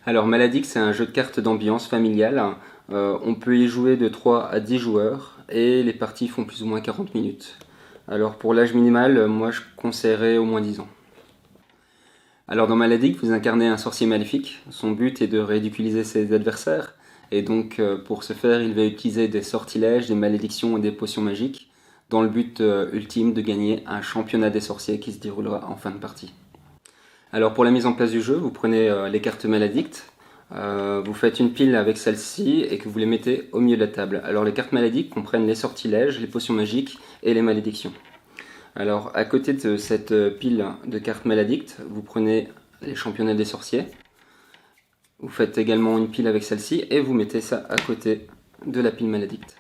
Alors Maladic, c'est un jeu de cartes d'ambiance familiale. On peut y jouer de 3 à 10 joueurs et les parties font plus ou moins 40 minutes. Alors pour l'âge minimal, moi je conseillerais au moins 10 ans. Alors dans Maladic, vous incarnez un sorcier maléfique. Son but est de ridiculiser ses adversaires. Et donc pour ce faire, il va utiliser des sortilèges, des malédictions et des potions magiques dans le but ultime de gagner un championnat des sorciers qui se déroulera en fin de partie. Alors pour la mise en place du jeu, vous prenez les cartes Maledictes, vous faites une pile avec celle-ci et que vous les mettez au milieu de la table. Alors les cartes Maledictes comprennent les sortilèges, les potions magiques et les malédictions. Alors à côté de cette pile de cartes Maledictes, vous prenez les championnats des sorciers. Vous faites également une pile avec celle-ci et vous mettez ça à côté de la pile Maledicte.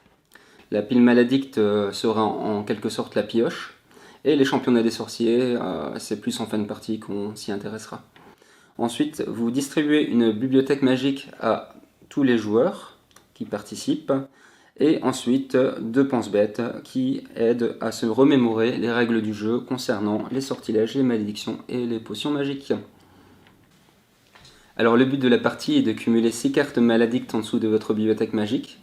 La pile Maledicte sera en quelque sorte la pioche. Et les championnats des sorciers, c'est plus en fin de partie qu'on s'y intéressera. Ensuite, vous distribuez une bibliothèque magique à tous les joueurs qui participent. Et ensuite, 2 pense-bêtes qui aident à se remémorer les règles du jeu concernant les sortilèges, les malédictions et les potions magiques. Alors le but de la partie est de cumuler 6 cartes Maledictes en dessous de votre bibliothèque magique.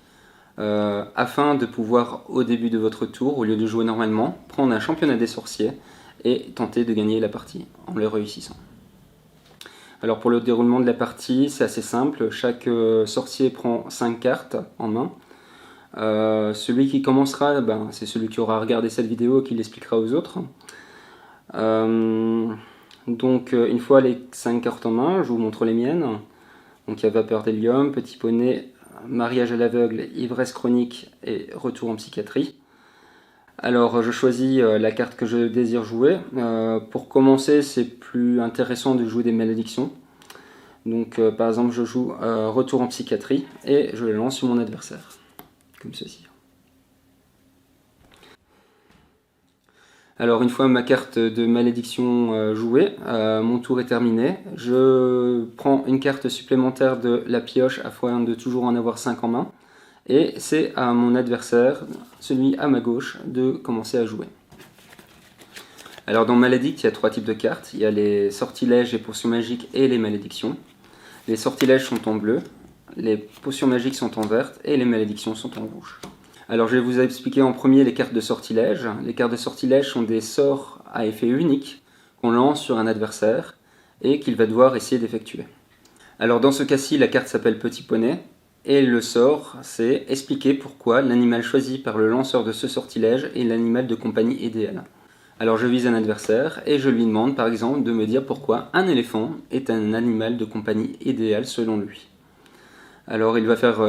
Afin de pouvoir, au début de votre tour, au lieu de jouer normalement, prendre un championnat des sorciers et tenter de gagner la partie en le réussissant. Alors pour le déroulement de la partie, c'est assez simple. Chaque sorcier prend 5 cartes en main. Celui qui commencera, c'est celui qui aura regardé cette vidéo et qui l'expliquera aux autres. Donc une fois les 5 cartes en main, je vous montre les miennes. Donc il y a Vapeur d'hélium, Petit poney, Mariage à l'aveugle, Ivresse chronique et Retour en psychiatrie. Alors je choisis la carte que je désire jouer. Pour commencer, c'est plus intéressant de jouer des malédictions. Donc par exemple, je joue Retour en psychiatrie et je le lance sur mon adversaire, comme ceci. Alors une fois ma carte de malédiction jouée, mon tour est terminé. Je prends une carte supplémentaire de la pioche afin de toujours en avoir 5 en main. Et c'est à mon adversaire, celui à ma gauche, de commencer à jouer. Alors dans Malédicte, il y a 3 types de cartes. Il y a les sortilèges, les potions magiques et les malédictions. Les sortilèges sont en bleu, les potions magiques sont en vert et les malédictions sont en rouge. Alors je vais vous expliquer en premier les cartes de sortilège. Les cartes de sortilège sont des sorts à effet unique qu'on lance sur un adversaire et qu'il va devoir essayer d'effectuer. Alors dans ce cas-ci, la carte s'appelle Petit poney et le sort, c'est expliquer pourquoi l'animal choisi par le lanceur de ce sortilège est l'animal de compagnie idéal. Alors je vise un adversaire et je lui demande par exemple de me dire pourquoi un éléphant est un animal de compagnie idéal selon lui. Alors il va faire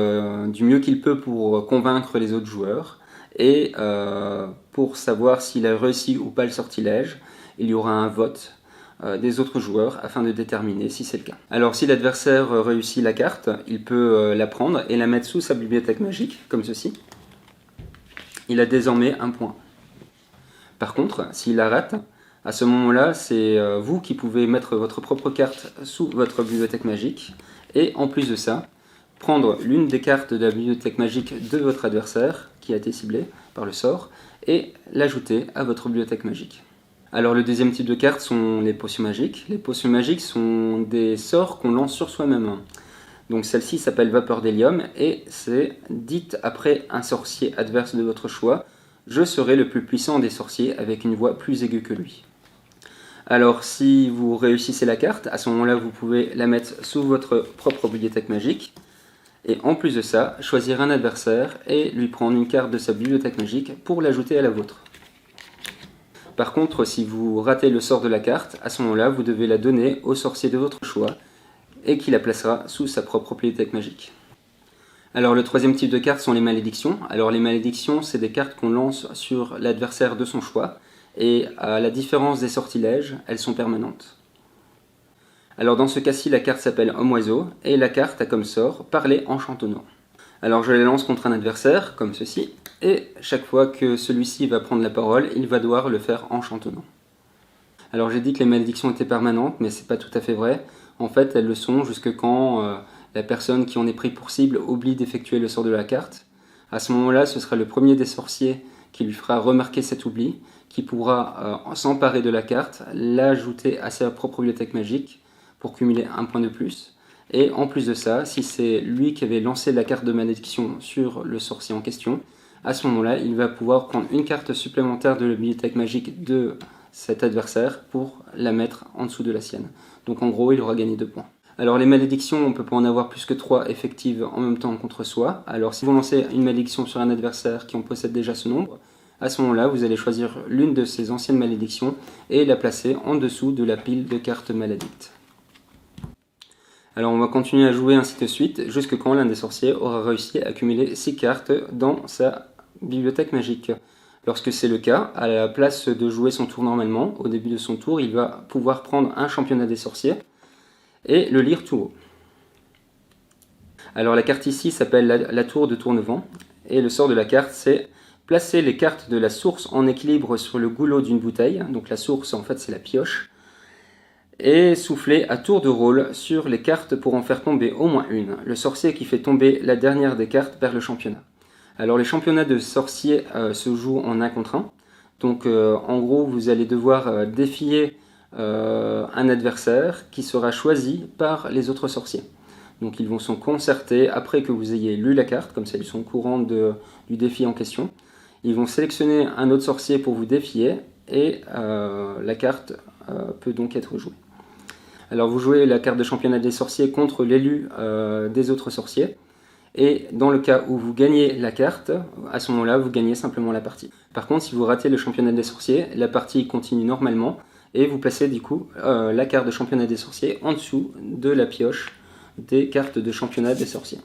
du mieux qu'il peut pour convaincre les autres joueurs et pour savoir s'il a réussi ou pas le sortilège, il y aura un vote des autres joueurs afin de déterminer si c'est le cas. Alors si l'adversaire réussit la carte, il peut la prendre et la mettre sous sa bibliothèque magique, comme ceci. Il a désormais un point. Par contre, s'il la rate, à ce moment-là, c'est vous qui pouvez mettre votre propre carte sous votre bibliothèque magique et en plus de ça, prendre l'une des cartes de la bibliothèque magique de votre adversaire, qui a été ciblée par le sort, et l'ajouter à votre bibliothèque magique. Alors le deuxième type de cartes sont les potions magiques. Les potions magiques sont des sorts qu'on lance sur soi-même. Donc celle-ci s'appelle Vapeur d'hélium, et c'est dites après un sorcier adverse de votre choix, je serai le plus puissant des sorciers avec une voix plus aiguë que lui. Alors si vous réussissez la carte, à ce moment-là vous pouvez la mettre sous votre propre bibliothèque magique, et en plus de ça, choisir un adversaire et lui prendre une carte de sa bibliothèque magique pour l'ajouter à la vôtre. Par contre, si vous ratez le sort de la carte, à ce moment-là, vous devez la donner au sorcier de votre choix et qui la placera sous sa propre bibliothèque magique. Alors le troisième type de cartes sont les malédictions. Alors les malédictions, c'est des cartes qu'on lance sur l'adversaire de son choix et à la différence des sortilèges, elles sont permanentes. Alors dans ce cas-ci, la carte s'appelle Homme-Oiseau, et la carte a comme sort Parler en chantonnant. Alors je la lance contre un adversaire, comme ceci, et chaque fois que celui-ci va prendre la parole, il va devoir le faire en chantonnant. Alors j'ai dit que les malédictions étaient permanentes, mais c'est pas tout à fait vrai. En fait, elles le sont jusque quand la personne qui en est pris pour cible oublie d'effectuer le sort de la carte. À ce moment-là, ce sera le premier des sorciers qui lui fera remarquer cet oubli, qui pourra s'emparer de la carte, l'ajouter à sa propre bibliothèque magique, pour cumuler un point de plus, Et en plus de ça, si c'est lui qui avait lancé la carte de malédiction sur le sorcier en question, à ce moment-là, il va pouvoir prendre une carte supplémentaire de la bibliothèque magique de cet adversaire pour la mettre en dessous de la sienne. Donc en gros, il aura gagné 2 points. Alors les malédictions, on peut pas en avoir plus que 3 effectives en même temps contre soi. Alors si vous lancez une malédiction sur un adversaire qui en possède déjà ce nombre, à ce moment-là, vous allez choisir l'une de ces anciennes malédictions et la placer en dessous de la pile de cartes malédictes. Alors on va continuer à jouer ainsi de suite, jusque quand l'un des sorciers aura réussi à accumuler 6 cartes dans sa bibliothèque magique. Lorsque c'est le cas, à la place de jouer son tour normalement, au début de son tour, il va pouvoir prendre un championnat des sorciers et le lire tout haut. Alors la carte ici s'appelle la tour de Tournevent, et le sort de la carte c'est placer les cartes de la source en équilibre sur le goulot d'une bouteille, donc la source en fait c'est la pioche, et souffler à tour de rôle sur les cartes pour en faire tomber au moins une. Le sorcier qui fait tomber la dernière des cartes perd le championnat. Alors les championnats de sorciers se jouent en 1 contre 1, donc en gros vous allez devoir défier un adversaire qui sera choisi par les autres sorciers. Donc ils vont se concerter après que vous ayez lu la carte, comme ça ils sont au courant du défi en question. Ils vont sélectionner un autre sorcier pour vous défier et la carte peut donc être jouée. Alors vous jouez la carte de championnat des sorciers contre l'élu des autres sorciers. Et dans le cas où vous gagnez la carte, à ce moment-là, vous gagnez simplement la partie. Par contre, si vous ratez le championnat des sorciers, la partie continue normalement et vous placez du coup la carte de championnat des sorciers en dessous de la pioche des cartes de championnat des sorciers.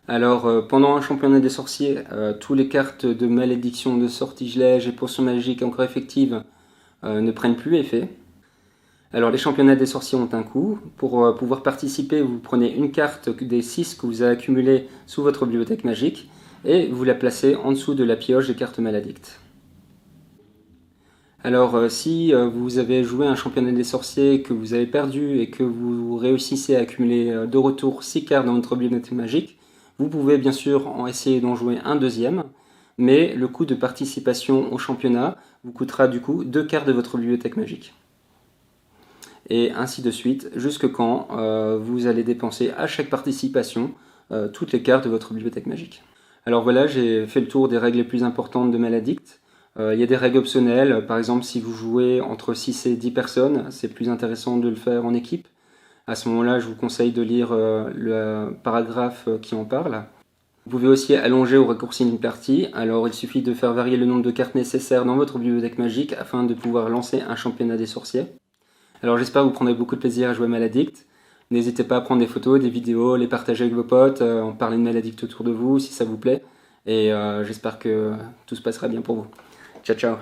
Alors, pendant un championnat des sorciers, toutes les cartes de malédiction, de sortilège et potions magiques encore effectives ne prennent plus effet. Alors les championnats des sorciers ont un coût. Pour pouvoir participer, vous prenez une carte des 6 que vous avez accumulées sous votre bibliothèque magique et vous la placez en dessous de la pioche des cartes malédictes. Alors si vous avez joué un championnat des sorciers, que vous avez perdu et que vous réussissez à accumuler de retour 6 cartes dans votre bibliothèque magique, vous pouvez bien sûr essayer d'en jouer un deuxième, mais le coût de participation au championnat vous coûtera du coup 2 cartes de votre bibliothèque magique. Et ainsi de suite, jusque quand vous allez dépenser à chaque participation toutes les cartes de votre bibliothèque magique. Alors voilà, j'ai fait le tour des règles les plus importantes de Maledict. Il y a des règles optionnelles, par exemple si vous jouez entre 6 et 10 personnes, c'est plus intéressant de le faire en équipe. À ce moment-là, je vous conseille de lire le paragraphe qui en parle. Vous pouvez aussi allonger ou raccourcir une partie, alors il suffit de faire varier le nombre de cartes nécessaires dans votre bibliothèque magique afin de pouvoir lancer un championnat des sorciers. Alors j'espère que vous prendrez beaucoup de plaisir à jouer à Maledict. N'hésitez pas à prendre des photos, des vidéos, les partager avec vos potes, en parler de Maledict autour de vous si ça vous plaît. Et j'espère que tout se passera bien pour vous. Ciao ciao.